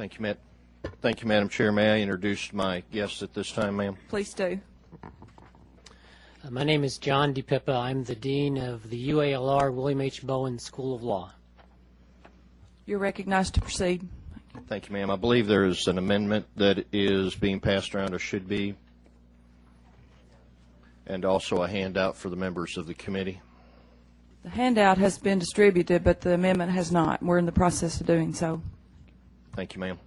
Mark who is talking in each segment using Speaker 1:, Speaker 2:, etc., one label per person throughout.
Speaker 1: Thank you, Madam Chair. May I introduce my guests at this time, ma'am?
Speaker 2: Please do.
Speaker 3: My name is John DiPippa. I'm the Dean of the UALR William H. Bowen School of Law.
Speaker 2: You're recognized to proceed.
Speaker 1: Thank you, ma'am. I believe there is an amendment that is being passed around, or should be, and also a handout for the members of the committee.
Speaker 2: The handout has been distributed, but the amendment has not. We're in the process of doing so.
Speaker 1: Thank you, ma'am.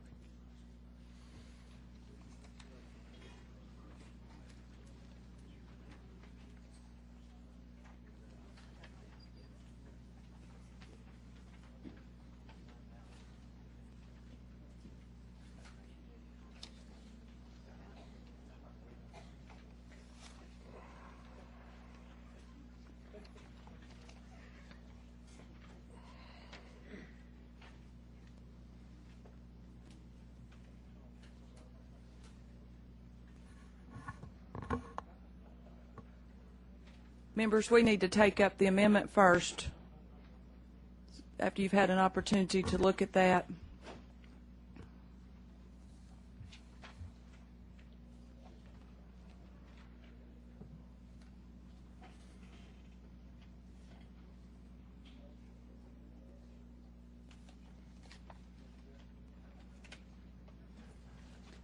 Speaker 2: Members, we need to take up the amendment first, after you've had an opportunity to look at that.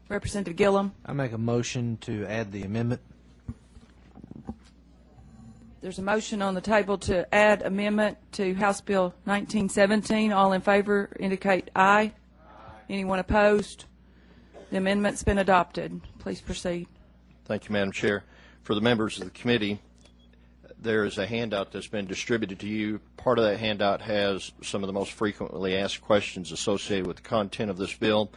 Speaker 2: Representative Gillum.
Speaker 4: I make a motion to add the amendment.
Speaker 2: There's a motion on the table to add amendment to House Bill 1917. All in favor indicate aye. Anyone opposed? The amendment's been adopted. Please proceed.
Speaker 1: Thank you, Madam Chair. For the members of the committee, there is a handout that's been distributed to you. Part of that handout has some of the most frequently asked questions associated with the content of this bill.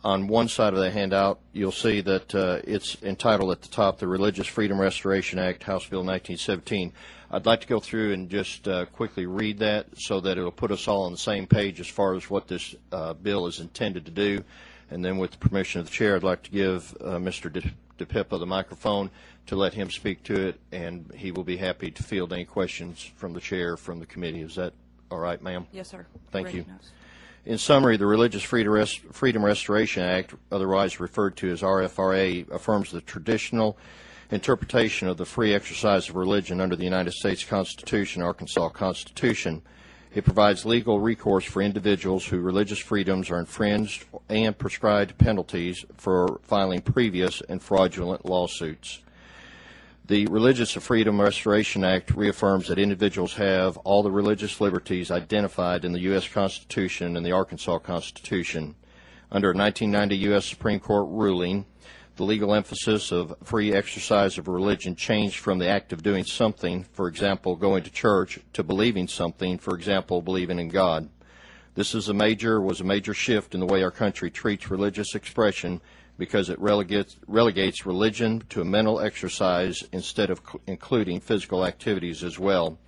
Speaker 1: On one side of the handout, you'll see that it's entitled at the top, the Religious Freedom Restoration Act, House Bill 1917. I'd like to go through and just quickly read that so that it'll put us all on the same page as far as what this bill is intended to do. And then with the permission of the chair, I'd like to give Mr. DiPippa the microphone to let him speak to it, and he will be happy to field any questions from the chair, from the committee. Is that all right, ma'am?
Speaker 2: Yes, sir.
Speaker 1: Thank you. In summary, the Religious Freedom Restoration Act, otherwise referred to as RFRA, affirms the traditional interpretation of the free exercise of religion under the United States Constitution, Arkansas Constitution. It provides legal recourse for individuals whose religious freedoms are infringed and prescribed penalties for filing previous and fraudulent lawsuits. The Religious Freedom Restoration Act reaffirms that individuals have all the religious liberties identified in the U.S. Constitution and the Arkansas Constitution. Under a 1990 U.S. Supreme Court ruling, the legal emphasis of free exercise of religion changed from the act of doing something, for example, going to church, to believing something, for example, believing in God. This was a major shift in the way our country treats religious expression, because it relegates religion to a mental exercise instead of including physical activities as well.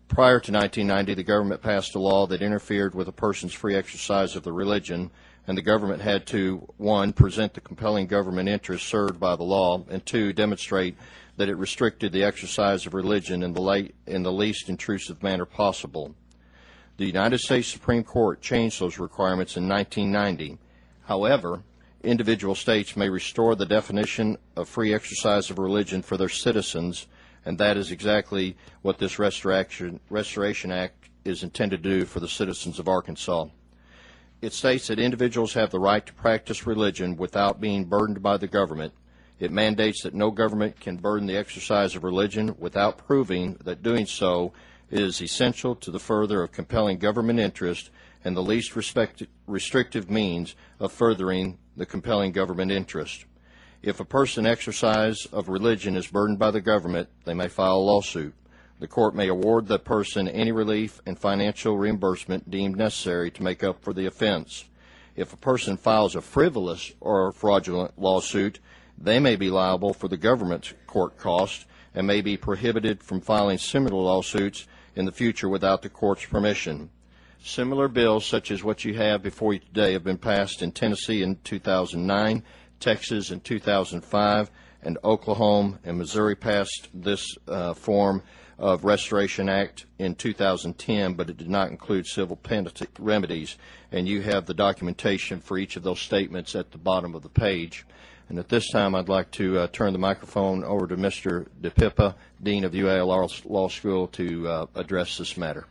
Speaker 1: Prior to 1990, the government passed a law that interfered with a person's free exercise of the religion, and the government had to, 1, present the compelling government interest served by the law, and 2, demonstrate that it restricted the exercise of religion in the least intrusive manner possible. The United States Supreme Court changed those requirements in 1990. However, individual states may restore the definition of free exercise of religion for their citizens, and that is exactly what this Restoration Act is intended to do for the citizens of Arkansas. It states that individuals have the right to practice religion without being burdened by the government. It mandates that no government can burden the exercise of religion without proving that doing so is essential to the further of compelling government interest and the least restrictive means of furthering the compelling government interest. If a person's exercise of religion is burdened by the government, they may file a lawsuit. The court may award the person any relief and financial reimbursement deemed necessary to make up for the offense. If a person files a frivolous or fraudulent lawsuit, they may be liable for the government's court costs and may be prohibited from filing similar lawsuits in the future without the court's permission. Similar bills such as what you have before you today have been passed in Tennessee in 2009, Texas in 2005, and Oklahoma and Missouri passed this form of Restoration Act in 2010, but it did not include civil penalty remedies. And you have the documentation for each of those statements at the bottom of the page. And at this time, I'd like to turn the microphone over to Mr. DiPippa, Dean of UALR Law School, to address this matter.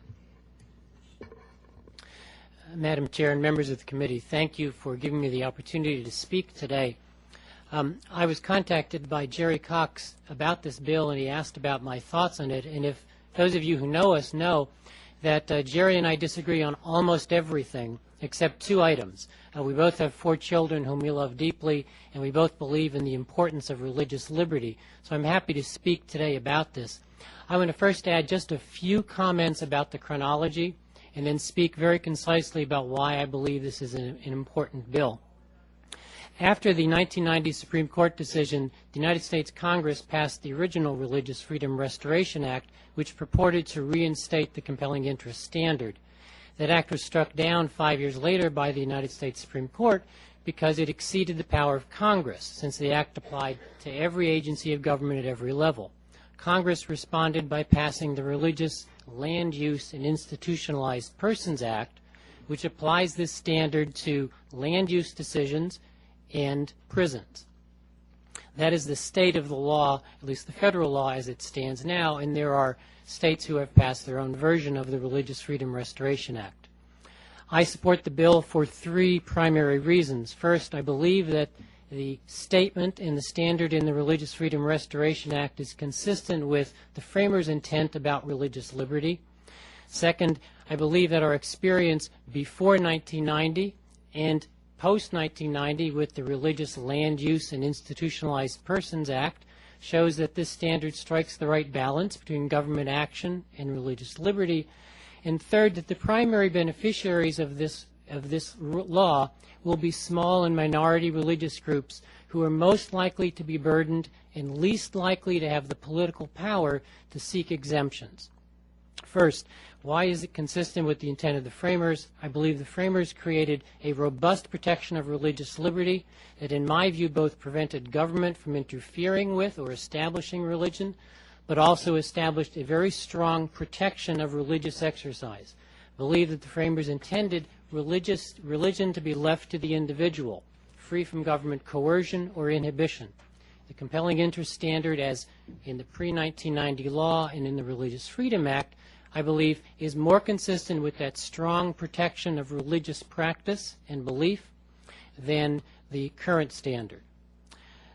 Speaker 3: Madam Chair and members of the committee, thank you for giving me the opportunity to speak today. I was contacted by Jerry Cox about this bill, and he asked about my thoughts on it. And if those of you who know us know that Jerry and I disagree on almost everything except two items. We both have 4 children whom we love deeply, and we both believe in the importance of religious liberty. So I'm happy to speak today about this. I want to first add just a few comments about the chronology, and then speak very concisely about why I believe this is an important bill. After the 1990 Supreme Court decision, the United States Congress passed the original Religious Freedom Restoration Act, which purported to reinstate the compelling interest standard. That act was struck down 5 years later by the United States Supreme Court because it exceeded the power of Congress, since the act applied to every agency of government at every level. Congress responded by passing the Religious Land Use and Institutionalized Persons Act, which applies this standard to land use decisions and prisons. That is the state of the law, at least the federal law as it stands now, and there are states who have passed their own version of the Religious Freedom Restoration Act. I support the bill for 3 primary reasons. First, I believe that the statement and the standard in the Religious Freedom Restoration Act is consistent with the framers' intent about religious liberty. Second, I believe that our experience before 1990 and post-1990 with the Religious Land Use and Institutionalized Persons Act shows that this standard strikes the right balance between government action and religious liberty. And third, that the primary beneficiaries of this law will be small and minority religious groups who are most likely to be burdened and least likely to have the political power to seek exemptions. First, why is it consistent with the intent of the framers? I believe the framers created a robust protection of religious liberty that, in my view, both prevented government from interfering with or establishing religion, but also established a very strong protection of religious exercise. I believe that the framers intended religion to be left to the individual, free from government coercion or inhibition. The compelling interest standard, as in the pre-1990 law and in the Religious Freedom Act, I believe is more consistent with that strong protection of religious practice and belief than the current standard.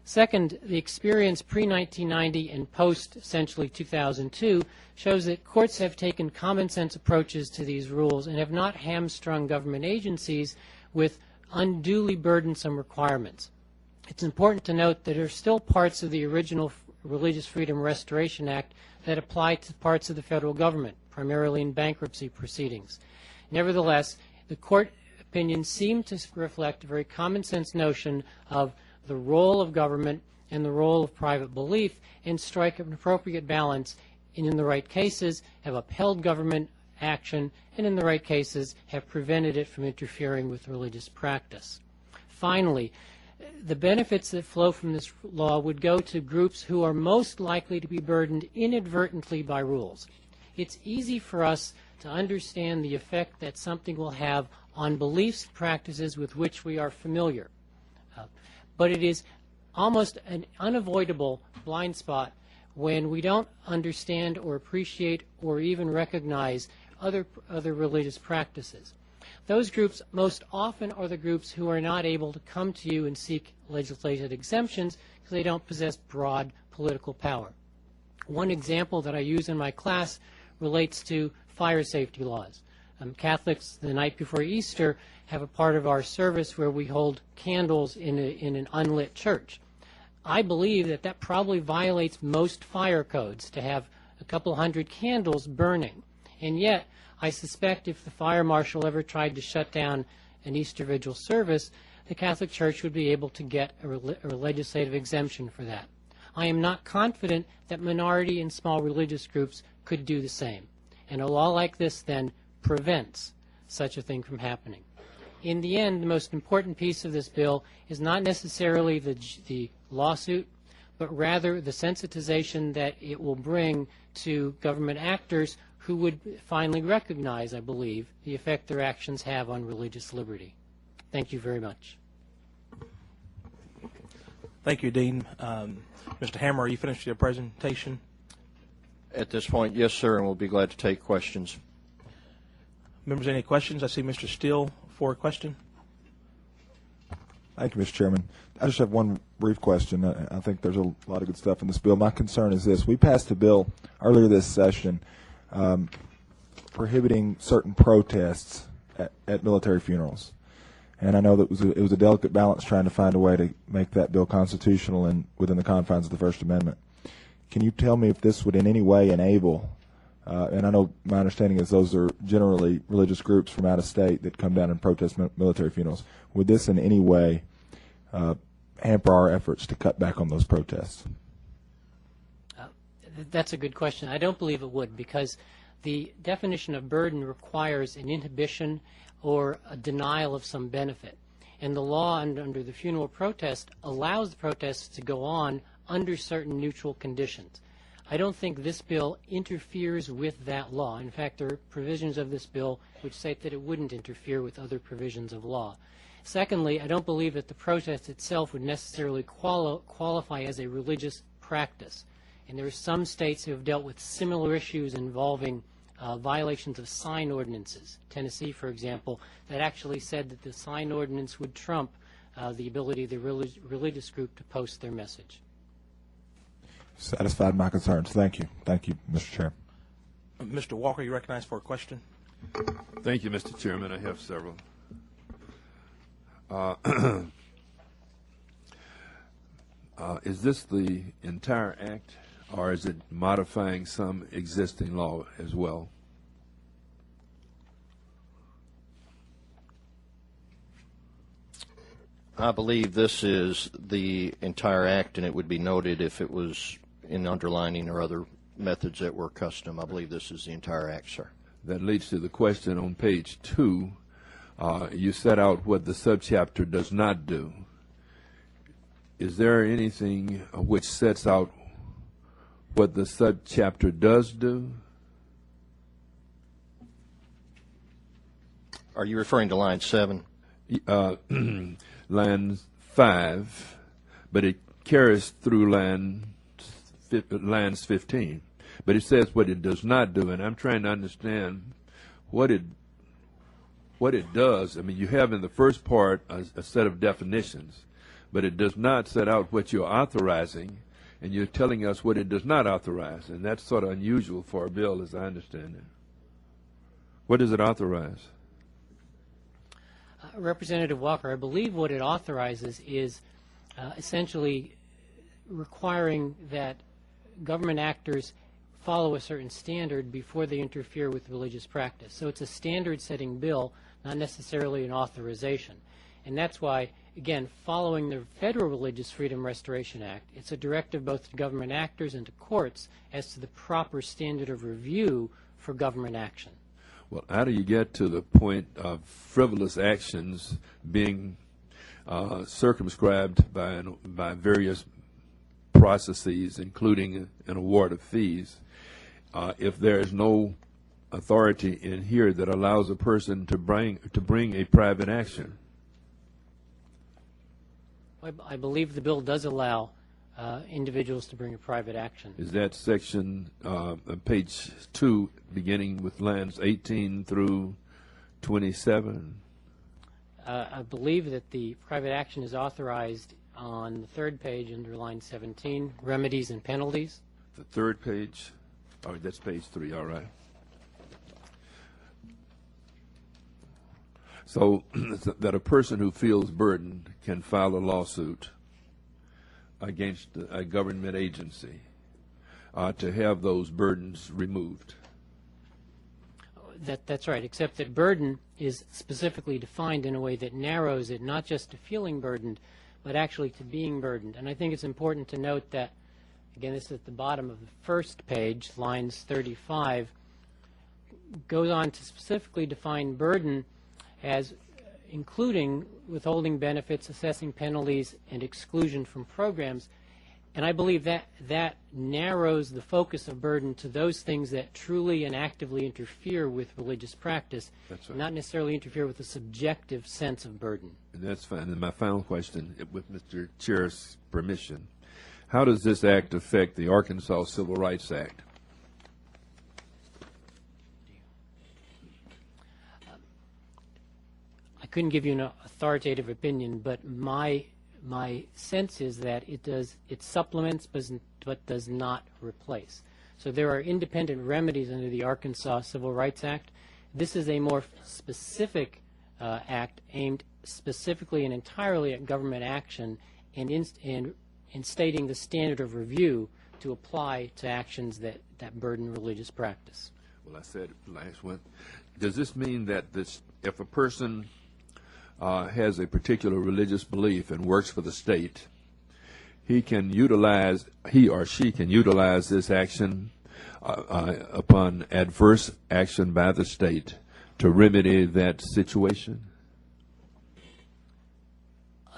Speaker 3: Second, the experience pre-1990 and post-essentially 2002 shows that courts have taken common sense approaches to these rules and have not hamstrung government agencies with unduly burdensome requirements. It's important to note that there are still parts of the original Religious Freedom Restoration Act that apply to parts of the federal government, primarily in bankruptcy proceedings. Nevertheless, the court opinions seem to reflect a very common sense notion of the role of government and the role of private belief, and strike an appropriate balance, and in the right cases have upheld government action, and in the right cases have prevented it from interfering with religious practice. Finally, the benefits that flow from this law would go to groups who are most likely to be burdened inadvertently by rules. It's easy for us to understand the effect that something will have on beliefs and practices with which we are familiar. But it is almost an unavoidable blind spot when we don't understand or appreciate or even recognize other religious practices. Those groups most often are the groups who are not able to come to you and seek legislative exemptions because they don't possess broad political power. One example that I use in my class relates to fire safety laws. Catholics, the night before Easter, have a part of our service where we hold candles in an unlit church. I believe that that probably violates most fire codes to have a couple hundred candles burning. And yet, I suspect if the fire marshal ever tried to shut down an Easter Vigil service, the Catholic Church would be able to get a legislative exemption for that. I am not confident that minority and small religious groups could do the same. And a law like this then prevents such a thing from happening. In the end, the most important piece of this bill is not necessarily the lawsuit, but rather the sensitization that it will bring to government actors who would finally recognize, I believe, the effect their actions have on religious liberty. Thank you very much.
Speaker 5: Thank you, Dean. Mr. Hammer, are you finished with your presentation?
Speaker 1: At this point, yes, sir, and we'll be glad to take questions.
Speaker 5: Members, any questions? I see Mr. Steele for a question.
Speaker 6: Thank you, Mr. Chairman. I just have one brief question. I think there's a lot of good stuff in this bill. My concern is this. We passed a bill earlier this session prohibiting certain protests at military funerals. And I know that it was a delicate balance trying to find a way to make that bill constitutional and within the confines of the First Amendment. Can you tell me if this would in any way enable, and I know my understanding is those are generally religious groups from out of state that come down and protest military funerals, would this in any way hamper our efforts to cut back on those protests?
Speaker 3: That's a good question. I don't believe it would, because the definition of burden requires an inhibition or a denial of some benefit. And the law under the funeral protest allows the protests to go on under certain neutral conditions. I don't think this bill interferes with that law. In fact, there are provisions of this bill which state that it wouldn't interfere with other provisions of law. Secondly, I don't believe that the protest itself would necessarily qualify as a religious practice. And there are some states who have dealt with similar issues involving violations of sign ordinances. Tennessee, for example, that actually said that the sign ordinance would trump the ability of the religious group to post their message.
Speaker 6: Satisfied my concerns. Thank you. Thank you, Mr. Chair.
Speaker 5: Mr. Walker, you recognized for a question.
Speaker 7: Thank you, Mr. Chairman. I have several. Is this the entire act, or is it modifying some existing law as well?
Speaker 1: I believe this is the entire act, and it would be noted if it was in underlining or other methods that were custom. I believe this is the entire act, sir.
Speaker 7: That leads to the question on page 2. You set out what the subchapter does not do. Is there anything which sets out what the subchapter does do?
Speaker 1: Are you referring to line 7?
Speaker 7: Line 5, but it carries through lines 15. But it says what it does not do, and I'm trying to understand what it does. I mean, you have in the first part a set of definitions, but it does not set out what you're authorizing, and you're telling us what it does not authorize, and that's sort of unusual for a bill, as I understand it. What does it authorize?
Speaker 3: Representative Walker, I believe what it authorizes is essentially requiring that government actors follow a certain standard before they interfere with religious practice. So it's a standard-setting bill, not necessarily an authorization. And that's why, again, following the Federal Religious Freedom Restoration Act, it's a directive both to government actors and to courts as to the proper standard of review for government action.
Speaker 7: Well, how do you get to the point of frivolous actions being circumscribed by various processes, including an award of fees, if there is no authority in here that allows a person to bring a private action?
Speaker 3: I believe the bill does allow individuals to bring a private action.
Speaker 7: Is that section, page 2, beginning with lines 18 through 27?
Speaker 3: I believe that the private action is authorized on the third page under line 17, remedies and penalties.
Speaker 7: The third page? Oh, that's page 3, all right. So that a person who feels burdened can file a lawsuit against a government agency to have those burdens removed.
Speaker 3: That's right, except that burden is specifically defined in a way that narrows it not just to feeling burdened, but actually to being burdened. And I think it's important to note that, again, this is at the bottom of the first page, lines 35, goes on to specifically define burden as including withholding benefits, assessing penalties, and exclusion from programs. And I believe that narrows the focus of burden to those things that truly and actively interfere with religious practice,
Speaker 7: That's right.
Speaker 3: not necessarily interfere with the subjective sense of burden.
Speaker 7: And that's fine. And my final question, with Mr. Chair's permission, how does this act affect the Arkansas Civil Rights Act?
Speaker 3: I couldn't give you an authoritative opinion, but my sense is that it supplements but does not replace. So there are independent remedies under the Arkansas Civil Rights Act. This is a more specific act aimed specifically and entirely at government action and in stating the standard of review to apply to actions that burden religious practice.
Speaker 7: Well, I said last one. Does this mean that if a person has a particular religious belief and works for the state, he or she can utilize this action upon adverse action by the state to remedy that situation?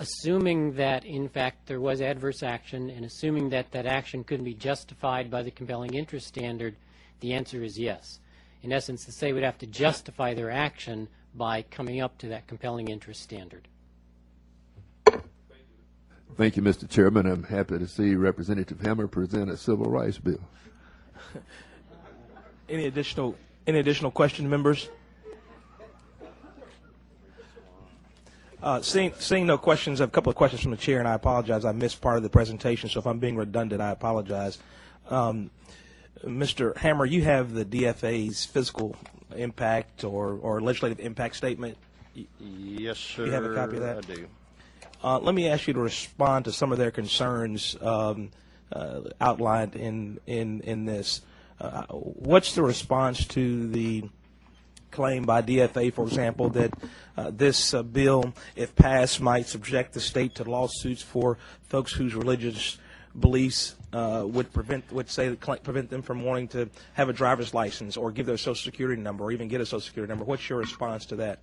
Speaker 3: Assuming that, in fact, there was adverse action and assuming that that action couldn't be justified by the compelling interest standard, the answer is yes. In essence, the state would have to justify their action by coming up to that compelling interest standard.
Speaker 7: Thank you, Mr. Chairman. I'm happy to see Representative Hammer present a civil rights bill.
Speaker 5: Any additional questions, members? Seeing no questions, I have a couple of questions from the chair, and I apologize. I missed part of the presentation, so if I'm being redundant, I apologize. Mr. Hammer, you have the DFA's fiscal impact or legislative impact statement.
Speaker 1: Yes, sir.
Speaker 5: You have a copy of that?
Speaker 1: I do.
Speaker 5: Let me ask you to respond to some of their concerns outlined in this. What's the response to the claim by DFA, for example, that this bill, if passed, might subject the state to lawsuits for folks whose religious beliefs would prevent them from wanting to have a driver's license or give their Social Security number or even get a Social Security number? What's your response to that?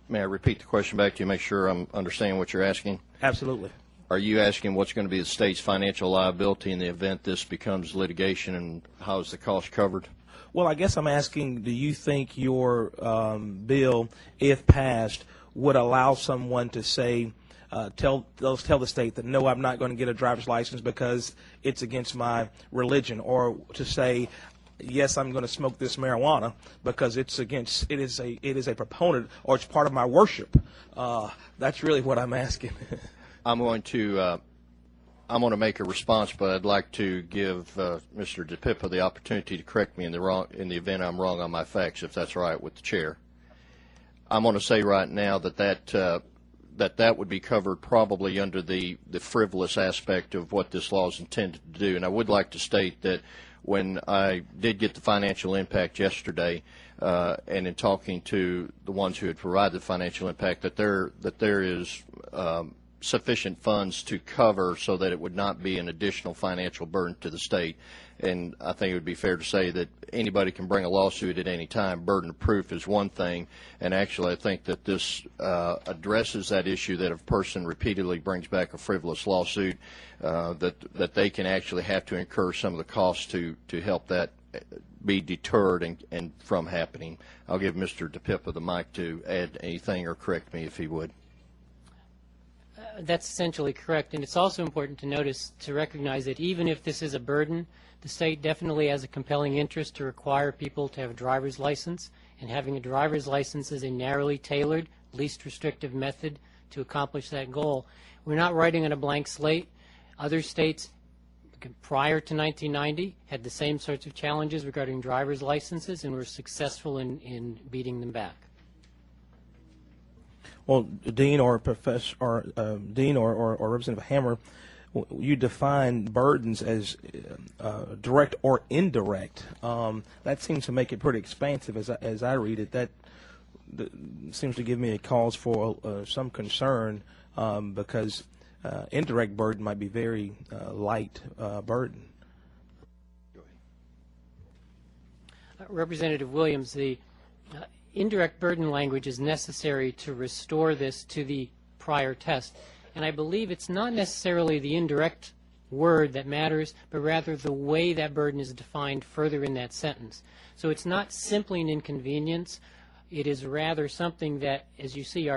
Speaker 1: May I repeat the question back to you, make sure I'm understanding what you're asking?
Speaker 5: Absolutely.
Speaker 1: Are you asking what's going to be the state's financial liability in the event this becomes litigation, and how is the cost covered?
Speaker 5: Well, I guess I'm asking, do you think your bill, if passed, would allow someone to say, tell the state that, no, I'm not going to get a driver's license because it's against my religion, or to say, yes, I'm going to smoke this marijuana because it is a proponent, or it's part of my worship? That's really what I'm asking.
Speaker 1: I'm going to make a response, but I'd like to give Mr. DiPippa the opportunity to correct me in the event I'm wrong on my facts, if that's right with the chair. I'm going to say right now that would be covered probably under the frivolous aspect of what this law is intended to do. And I would like to state that when I did get the financial impact yesterday, and in talking to the ones who had provided the financial impact, that there is sufficient funds to cover so that it would not be an additional financial burden to the state. And I think it would be fair to say that anybody can bring a lawsuit at any time. Burden of proof is one thing, and actually I think that this addresses that issue, that if a person repeatedly brings back a frivolous lawsuit, that they can actually have to incur some of the costs to help that be deterred and from happening. I'll give Mr. DiPippa the mic to add anything or correct me if he would.
Speaker 3: That's essentially correct, and it's also important to recognize that even if this is a burden, the state definitely has a compelling interest to require people to have a driver's license, and having a driver's license is a narrowly tailored, least restrictive method to accomplish that goal. We're not writing on a blank slate. Other states prior to 1990 had the same sorts of challenges regarding driver's licenses and were successful in beating them back.
Speaker 5: Well, Dean or Professor or Dean or Representative Hammer, you define burdens as direct or indirect. That seems to make it pretty expansive as I read it. That seems to give me a cause for some concern because indirect burden might be very light burden.
Speaker 3: Representative Williams, the indirect burden language is necessary to restore this to the prior test. And I believe it's not necessarily the indirect word that matters, but rather the way that burden is defined further in that sentence. So it's not simply an inconvenience. It is rather something that, as you see,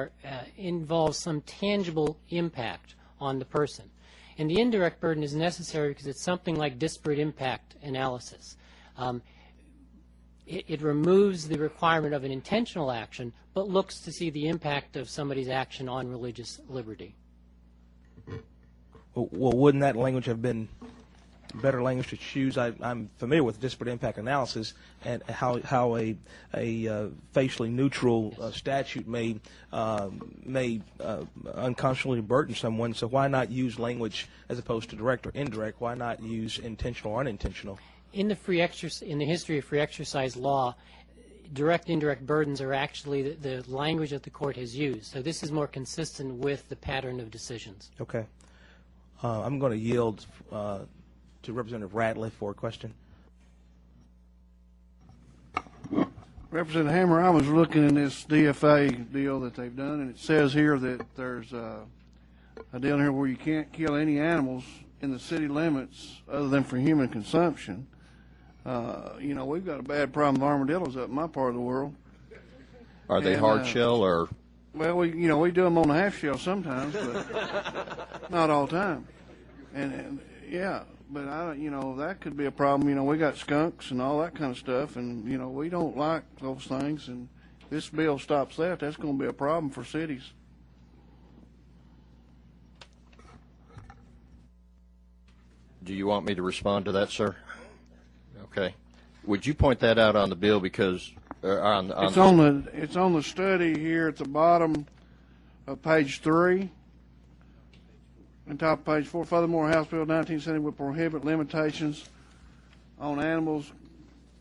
Speaker 3: involves some tangible impact on the person. And the indirect burden is necessary because it's something like disparate impact analysis. It removes the requirement of an intentional action, but looks to see the impact of somebody's action on religious liberty.
Speaker 5: Well, wouldn't that language have been better language to choose? I'm familiar with disparate impact analysis and how a facially neutral statute may unconscionably burden someone. So why not use language as opposed to direct or indirect? Why not use intentional or unintentional?
Speaker 3: In the history of free exercise law, direct indirect burdens are actually the language that the court has used. So this is more consistent with the pattern of decisions.
Speaker 5: Okay. I'm going to yield to Representative Ratliff for a question.
Speaker 8: Representative Hammer, I was looking in this DFA deal that they've done, and it says here that there's a deal here where you can't kill any animals in the city limits other than for human consumption. You know, we've got a bad problem with armadillos up in my part of the world.
Speaker 1: Are they hard shell or?
Speaker 8: Well, we do them on the half shell sometimes, but not all the time. And yeah, but that could be a problem. We got skunks and all that kind of stuff, and we don't like those things. And this bill stops that. That's going to be a problem for cities.
Speaker 1: Do you want me to respond to that, sir? Okay. Would you point that out on the bill because
Speaker 8: It's on the study here at the bottom of page 3 and top of page 4. Furthermore, House Bill 1970 will prohibit limitations on animals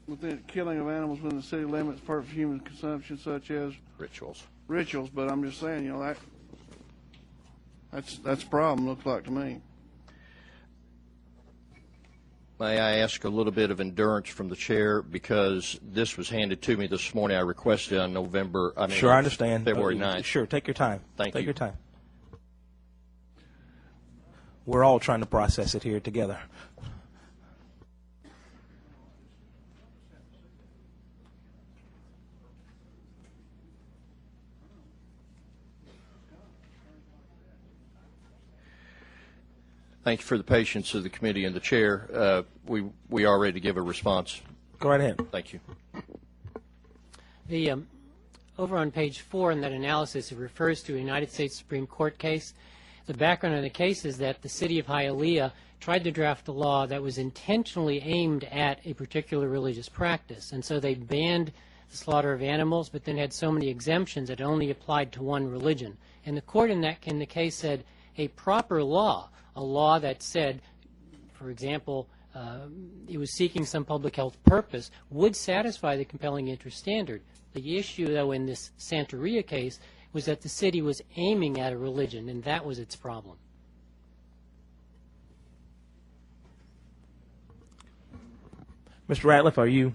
Speaker 8: within killing of animals within the city limits for human consumption, such as
Speaker 1: rituals.
Speaker 8: But I'm just saying, that's a problem. Looks like to me.
Speaker 1: May I ask a little bit of endurance from the chair because this was handed to me this morning. I requested on
Speaker 5: Sure, I understand.
Speaker 1: February 9th.
Speaker 5: Sure, take your time.
Speaker 1: Take
Speaker 5: your time. We're all trying to process it here together.
Speaker 1: Thank you for the patience of the committee and the chair. We are ready to give a response.
Speaker 5: Go right ahead.
Speaker 1: Thank you.
Speaker 3: Over on page 4 in that analysis, it refers to a United States Supreme Court case. The background of the case is that the city of Hialeah tried to draft a law that was intentionally aimed at a particular religious practice, and so they banned the slaughter of animals, but then had so many exemptions that it only applied to one religion. And the court in the case said a proper law, a law that said, for example, it was seeking some public health purpose, would satisfy the compelling interest standard. The issue, though, in this Santeria case was that the city was aiming at a religion, and that was its problem.
Speaker 5: Mr. Ratliff, are you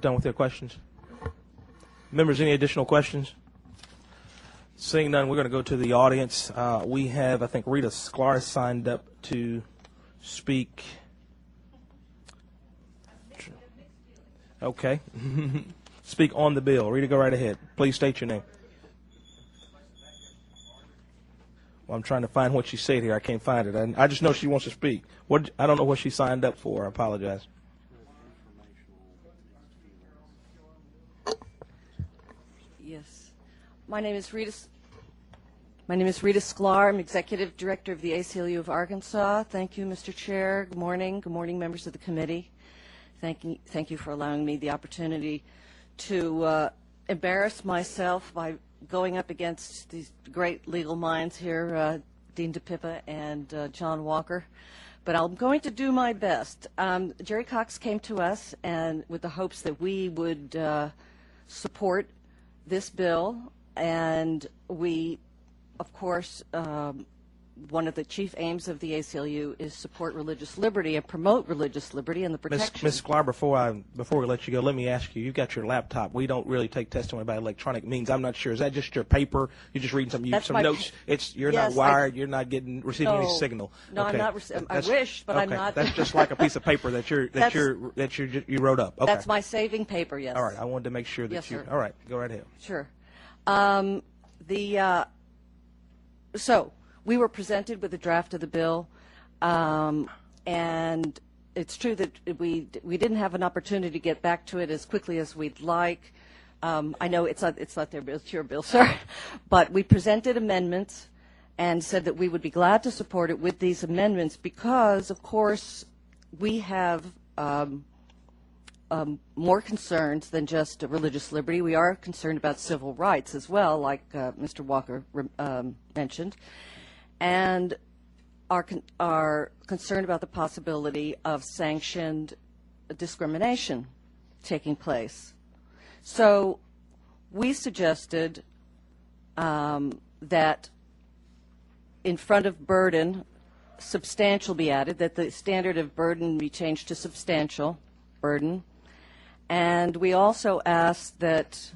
Speaker 5: done with your questions? Members, any additional questions? Seeing none, we're going to go to the audience. We have, I think, Rita Sklar signed up to speak. Okay. Speak on the bill. Rita, go right ahead. Please state your name. Well, I'm trying to find what she said here. I can't find it. I just know she wants to speak. I don't know what she signed up for. I apologize.
Speaker 9: Yes. My name is Rita Sklar. I'm Executive Director of the ACLU of Arkansas. Thank you, Mr. Chair. Good morning. Good morning, members of the committee. Thank you for allowing me the opportunity to embarrass myself by going up against these great legal minds here, Dean DiPippa and John Walker. But I'm going to do my best. Jerry Cox came to us and with the hopes that we would support this bill, and we, of course, one of the chief aims of the ACLU is support religious liberty and promote religious liberty and the protection.
Speaker 5: Ms. Sklar, before we let you go, let me ask you, you've got your laptop. We don't really take testimony by electronic means. I'm not sure. Is that just your paper? You're just reading some notes? You're
Speaker 9: yes,
Speaker 5: not wired? You're not receiving any signal?
Speaker 9: No,
Speaker 5: okay.
Speaker 9: I'm not. I wish, but
Speaker 5: okay.
Speaker 9: I'm not.
Speaker 5: That's just like a piece of paper that you wrote up. Okay.
Speaker 9: That's my saving paper, yes.
Speaker 5: All right. I wanted to make sure that
Speaker 9: yes, sir.
Speaker 5: All right. Go right ahead.
Speaker 9: Sure. So we were presented with a draft of the bill, and it's true that we didn't have an opportunity to get back to it as quickly as we'd like. I know it's not their bill, it's your bill, sir. But we presented amendments and said that we would be glad to support it with these amendments because, of course, we have more concerns than just religious liberty. We are concerned about civil rights as well, like Mr. Walker mentioned, and are concerned about the possibility of sanctioned discrimination taking place. So we suggested that in front of burden, substantial be added, that the standard of burden be changed to substantial burden. And we also asked that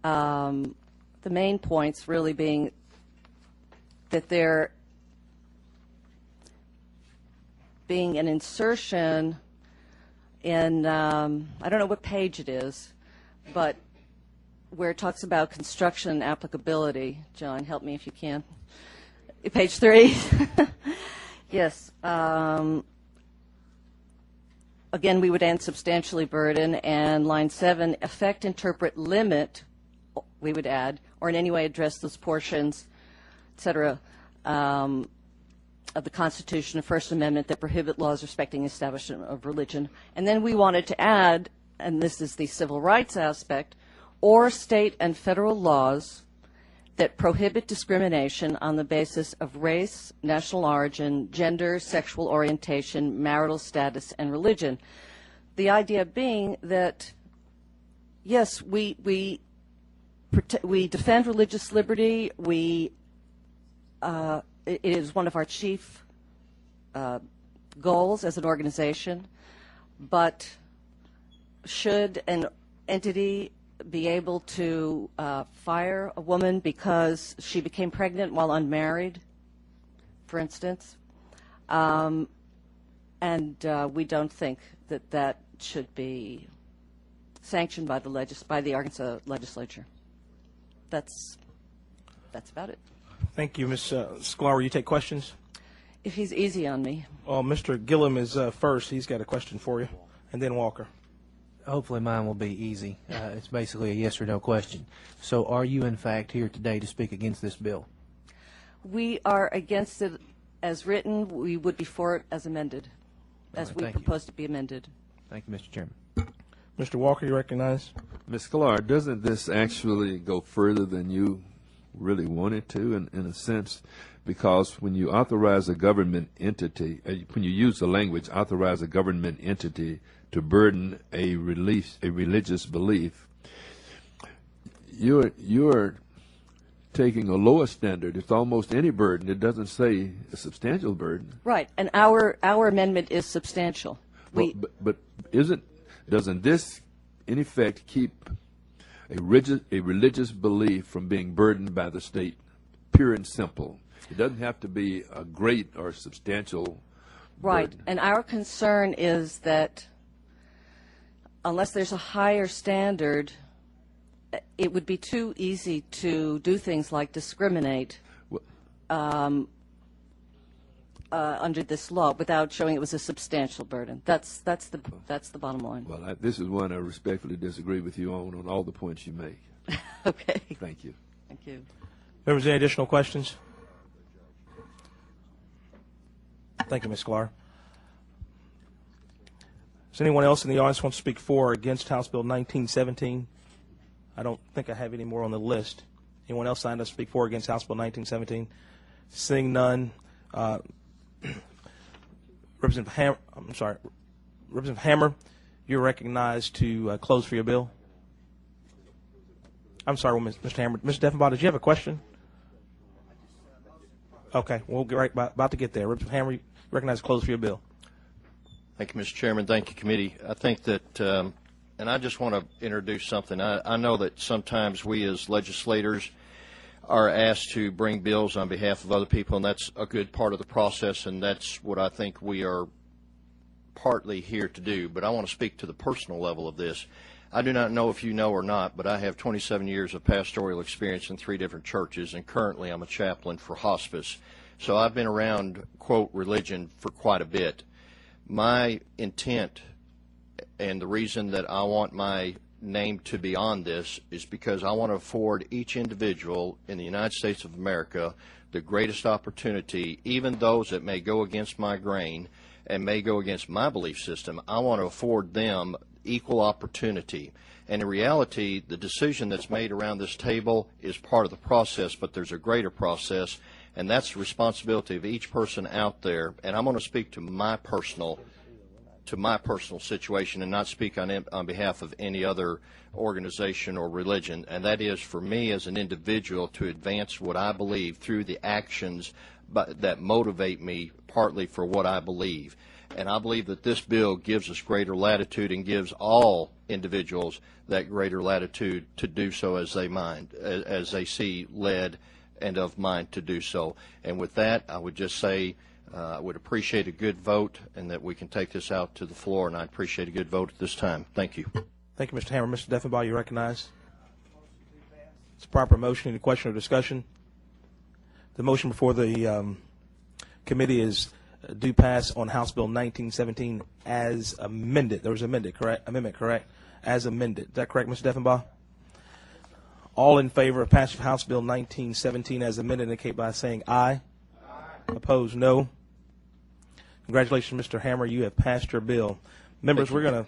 Speaker 9: the main points really being that there being an insertion in, I don't know what page it is, but where it talks about construction applicability. John, help me if you can. Page 3. Yes. Again, we would end substantially burden, and line 7, affect, interpret, limit, we would add, or in any way address those portions, et cetera, of the Constitution and First Amendment that prohibit laws respecting establishment of religion. And then we wanted to add, and this is the civil rights aspect, or state and federal laws that prohibit discrimination on the basis of race, national origin, gender, sexual orientation, marital status, and religion. The idea being that, yes, we defend religious liberty. It is one of our chief goals as an organization, but should an entity be able to fire a woman because she became pregnant while unmarried, for instance? And we don't think that that should be sanctioned by the Arkansas legislature. That's about it.
Speaker 5: Thank you, Ms. Sklar. Will you take questions?
Speaker 9: If he's easy on me.
Speaker 5: Well, Mr. Gillum is first. He's got a question for you, and then Walker.
Speaker 4: Hopefully mine will be easy. It's basically a yes or no question. So are you, in fact, here today to speak against this bill?
Speaker 9: We are against it as written. We would be for it as amended, as we propose to be amended.
Speaker 4: Thank you, Mr. Chairman.
Speaker 5: Mr. Walker, you recognize?
Speaker 7: Ms. Sklar, doesn't this actually go further than you really want it to, in a sense? Because when you authorize a government entity, when you use the language, authorize a government entity to burden a religious belief, you're taking a lower standard. It's almost any burden. It doesn't say a substantial burden.
Speaker 9: Right, and our amendment is substantial.
Speaker 7: But doesn't this, in effect, keep a religious belief from being burdened by the state, pure and simple? It doesn't have to be a great or substantial
Speaker 9: right,
Speaker 7: burden.
Speaker 9: And our concern is that unless there's a higher standard, it would be too easy to do things like discriminate under this law without showing it was a substantial burden. That's the bottom line.
Speaker 7: Well, this is one I respectfully disagree with you on all the points you make.
Speaker 9: Okay.
Speaker 7: Thank you.
Speaker 9: Thank you.
Speaker 5: Members, any additional questions? Thank you, Ms. Sklar. Does anyone else in the audience want to speak for or against House Bill 1917? I don't think I have any more on the list. Anyone else signed up to speak for or against House Bill 1917? Seeing none, Representative Hammer, you're recognized to close for your bill. I'm sorry, Mr. Hammer. Mr. Deffenbaugh, did you have a question? Okay, we'll get right about to get there. Representative Hammer, you recognize close for your bill.
Speaker 1: Thank you, Mr. Chairman. Thank you, committee. I think that, and I just want to introduce something. I know that sometimes we as legislators are asked to bring bills on behalf of other people, and that's a good part of the process, and that's what I think we are partly here to do. But I want to speak to the personal level of this. I do not know if you know or not, but I have 27 years of pastoral experience in 3 different churches, and currently I'm a chaplain for hospice. So I've been around, quote, religion for quite a bit. My intent and the reason that I want my name to be on this is because I want to afford each individual in the United States of America the greatest opportunity, even those that may go against my grain and may go against my belief system. I want to afford them equal opportunity. And in reality, the decision that's made around this table is part of the process, but there's a greater process, and that's the responsibility of each person out there. And I'm going to speak to my personal situation and not speak on behalf of any other organization or religion, and that is for me as an individual to advance what I believe through the actions that motivate me partly for what I believe. And I believe that this bill gives us greater latitude and gives all individuals that greater latitude to do so as they see led and of mind to do so. And with that, I would just say I would appreciate a good vote and that we can take this out to the floor, and I appreciate a good vote at this time. Thank you.
Speaker 5: Thank you, Mr. Hammer. Mr. Deffenbaugh, you recognize. It's a proper motion. Any question or discussion? The motion before the committee is due pass on House Bill 1917 as amended. There was amendment, correct? As amended. Is that correct, Mr. Deffenbaugh? All in favor of passage of House Bill 1917 as amended indicate by saying aye. Aye. Opposed, no. Congratulations, Mr. Hammer. You have passed your bill. Members, we're going to